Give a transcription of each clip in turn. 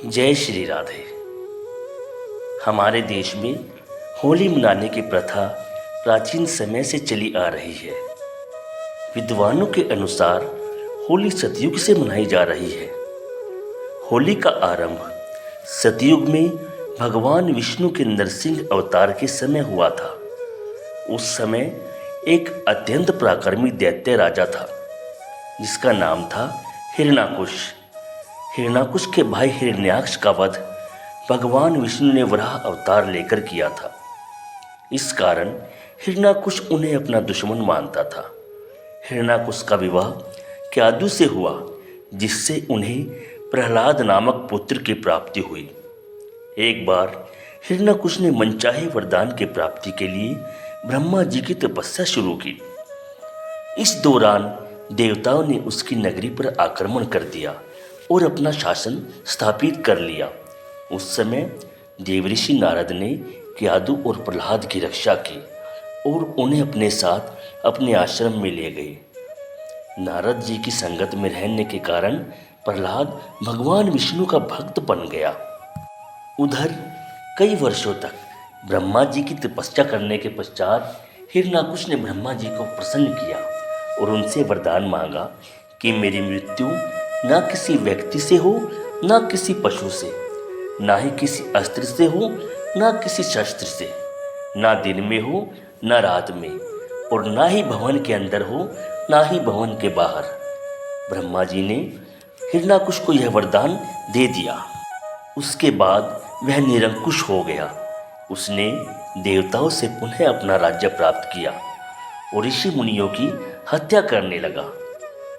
जय श्री राधे। हमारे देश में होली मनाने की प्रथा प्राचीन समय से चली आ रही है। विद्वानों के अनुसार होली सतयुग से मनाई जा रही है। होली का आरंभ सतयुग में भगवान विष्णु के नरसिंह अवतार के समय हुआ था। उस समय एक अत्यंत पराक्रमी दैत्य राजा था जिसका नाम था हिरण्याकुश। हिरण्याकुश के भाई हिरण्याक्ष का वध भगवान विष्णु ने वराह अवतार लेकर किया था। इस कारण हिरण्याकुश उन्हें अपना दुश्मन मानता था। हिरण्याकुश का विवाह क्यादु से हुआ जिससे उन्हें प्रहलाद नामक पुत्र की प्राप्ति हुई। एक बार हिरण्याकुश ने मनचाहे वरदान की प्राप्ति के लिए ब्रह्मा जी की तपस्या शुरू की। इस दौरान देवताओं ने उसकी नगरी पर आक्रमण कर दिया और अपना शासन स्थापित कर लिया। उस समय देवऋषि नारद ने क्यादु और प्रहलाद की रक्षा की और उन्हें अपने साथ अपने आश्रम में ले गए। नारद जी की संगत में रहने के कारण प्रहलाद भगवान विष्णु का भक्त बन गया। उधर कई वर्षों तक ब्रह्मा जी की तपस्या करने के पश्चात हिरण्याकुश ने ब्रह्मा जी को प्रसन्न किया और उनसे वरदान मांगा कि मेरी मृत्यु ना किसी व्यक्ति से हो, ना किसी पशु से, ना ही किसी अस्त्र से हो, ना किसी शस्त्र से, ना दिन में हो ना रात में, और ना ही भवन के अंदर हो ना ही भवन के बाहर। ब्रह्मा जी ने हिरण्याकुश को यह वरदान दे दिया। उसके बाद वह निरंकुश हो गया। उसने देवताओं से पुनः अपना राज्य प्राप्त किया और ऋषि मुनियों की हत्या करने लगा।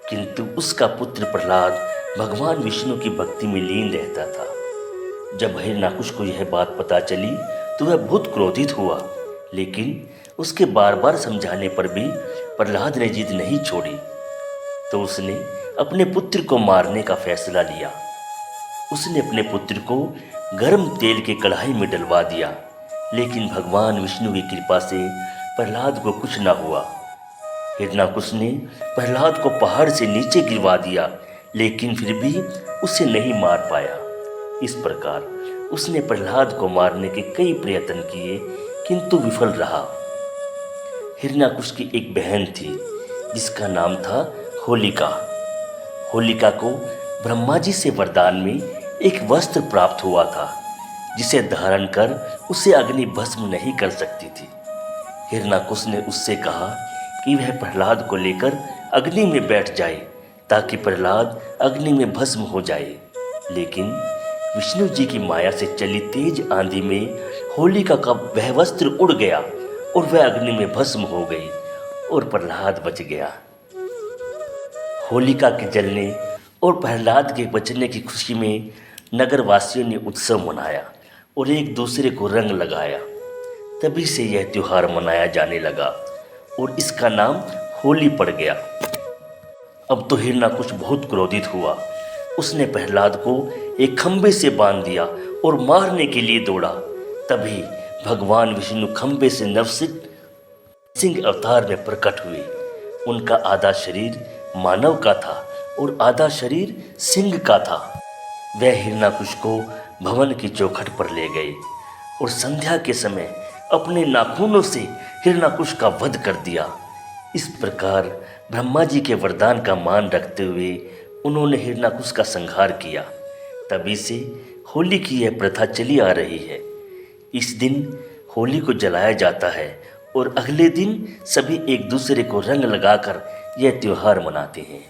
किंतु उसका पुत्र प्रहलाद भगवान विष्णु की भक्ति में लीन रहता था। जब हिरण्याकुश को यह बात पता चली तो वह बहुत क्रोधित हुआ, लेकिन उसके बार बार समझाने पर भी प्रहलाद ने जिद नहीं छोड़ी। तो उसने अपने पुत्र को मारने का फैसला लिया। उसने अपने पुत्र को गर्म तेल के कढ़ाई में डलवा दिया, लेकिन भगवान विष्णु की कृपा से प्रहलाद को कुछ न हुआ। हिरण्याकुश ने प्रहलाद को पहाड़ से नीचे गिरवा दिया, लेकिन फिर भी उसे नहीं मार पाया। इस प्रकार उसने प्रहलाद को मारने के कई प्रयत्न किए, किंतु विफल रहा। हिरण्याकुश की एक बहन थी जिसका नाम था होलिका। होलिका को ब्रह्मा जी से वरदान में एक वस्त्र प्राप्त हुआ था जिसे धारण कर उसे अग्नि भस्म नहीं कर सकती थी। हिरण्याकुश ने उससे कहा कि वह प्रहलाद को लेकर अग्नि में बैठ जाए ताकि प्रहलाद अग्नि में भस्म हो जाए। लेकिन विष्णु जी की माया से चली तेज आंधी में होलिका का वह वस्त्र उड़ गया और वह अग्नि में भस्म हो गई और प्रहलाद बच गया। होलिका के जलने और प्रहलाद के बचने की खुशी में नगरवासियों ने उत्सव मनाया और एक दूसरे को रंग लगाया। तभी से यह त्योहार मनाया जाने लगा और इसका नाम होली पड़ गया। अब तो हिरण्याकुश बहुत क्रोधित हुआ। उसने प्रहलाद को एक खंबे से बांध दिया और मारने के लिए दौड़ा। तभी भगवान विष्णु खंबे से नरसिंह अवतार में प्रकट हुए। उनका आधा शरीर मानव का था और आधा शरीर सिंह का था। वह हिरण्याकुश को भवन की चौखट पर ले गए और संध्या के समय अपने नाखूनों से हिरण्याकुश का वध कर दिया। इस प्रकार ब्रह्मा जी के वरदान का मान रखते हुए उन्होंने हिरण्याकुश का संहार किया। तभी से होली की यह प्रथा चली आ रही है। इस दिन होली को जलाया जाता है और अगले दिन सभी एक दूसरे को रंग लगाकर यह त्योहार मनाते हैं।